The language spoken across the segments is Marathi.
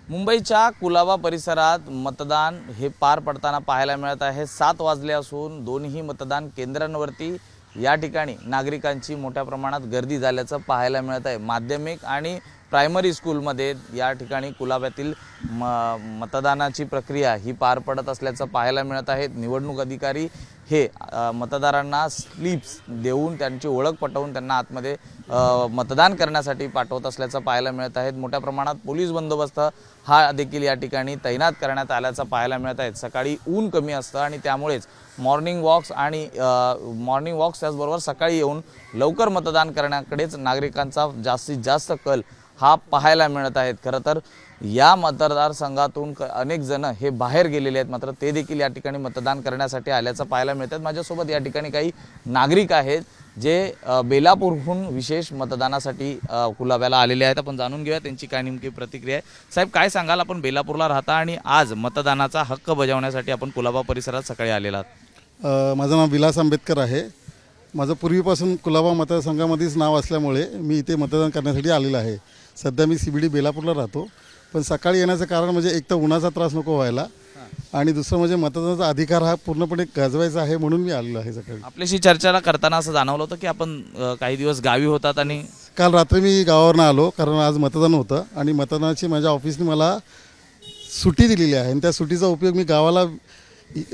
मुंबईच्या कुलाबा परिसरात मतदान हे पार पडताना पाहायला मिळत आहे। 7 वाजले असून दोन्ही मतदान केंद्रांवरती या ठिकाणी नागरिकांची मोठ्या प्रमाणात गर्दी झाल्याचं पाहायला मिळत आहे। माध्यमिक आणि प्रायमरी स्कूलमध्ये या ठिकाणी कुलाब्यातील मतदानाची प्रक्रिया ही पार पडत असल्याचं पाहायला मिळत आहे। निवडणूक अधिकारी हे मतदारांना स्लिप्स देऊन त्यांची ओळख पटवून त्यांना आतमध्ये मतदान करण्यासाठी पाठवत असल्याचं पाहायला मिळत आहे। मोठ्या प्रमाणात पोलीस बंदोबस्त हा देखील या ठिकाणी तैनात करण्यात आल्याचं पाहायला मिळत आहे। सकाळी ऊन कमी असतं आणि त्यामुळेच मॉर्निंग वॉक्स त्याचबरोबर सकाळी येऊन लवकर मतदान करण्याकडेच नागरिकांचा जास्तीत जास्त कल हा पाहायला मिळत आहे। खरं तर या मतदारसंघातून अनेक जण हे बाहेर गेलेले आहेत, मात्र ते देखील या ठिकाणी मतदान करण्यासाठी आल्याचं पाहायला मिळतात। माझ्यासोबत या ठिकाणी काही नागरिक आहेत जे बेलापूरहून विशेष मतदानासाठी कुलाब्याला आलेले आहेत। आपण जाणून घेऊया त्यांची काय नेमकी प्रतिक्रिया आहे। साहेब, काय सांगाल, आपण बेलापूरला राहता आणि आज मतदानाचा हक्क बजावण्यासाठी आपण कुलाबा परिसरात सकाळी आलेला आहात? माझं नाव विलास आंबेडकर आहे। माझं पूर्वीपासून कुलाबा मतदारसंघामध्येच नाव असल्यामुळे मी इथे मतदान करण्यासाठी आलेलो आहे। सध्या मी CBD बेलापूरला राहतो, पण सकाळी येण्याचं कारण म्हणजे एक तर उन्हाचा त्रास नको व्हायला आणि दुसरं म्हणजे मतदानाचा अधिकार हा पूर्णपणे गाजवायचा आहे, म्हणून मी आलेलो आहे। सकाळी आपल्याशी चर्चा करताना असं जाणवलं होतं की आपण काही दिवस गावी होतात आणि काल रात्री मी गावावरून आलो, कारण आज मतदान होतं आणि मतदानाची माझ्या ऑफिसने मला सुट्टी दिलेली आहे आणि त्या सुट्टीचा उपयोग मी गावाला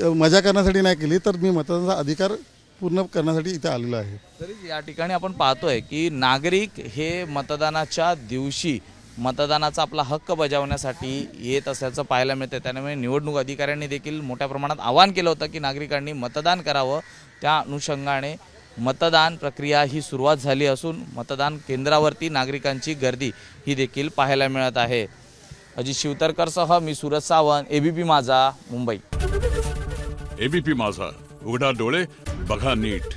मजा करण्यासाठी नाही केली, तर मी मतदानाचा अधिकार पूर्ण करण्यासाठी इथे आलेलो आहे। तरी या ठिकाणी आपण पाहतोय की नागरिक हे मतदानाच्या दिवशी मतदानाचा आपला हक्क बजावण्यासाठी येत असल्याचं पाहायला मिळतं। त्यामुळे निवडणूक अधिकाऱ्यांनी देखील मोठ्या प्रमाणात आवाहन केलं होतं की नागरिकांनी मतदान करावं। त्या अनुषंगाने मतदान प्रक्रिया ही सुरुवात झाली असून मतदान केंद्रावरती नागरिकांची गर्दी ही देखील पाहायला मिळत आहे। अजित शिवतरकरसह मी सूरज सावंत, ABP माझा, मुंबई। ABP माझा, उघडा डोळे बघा नीट।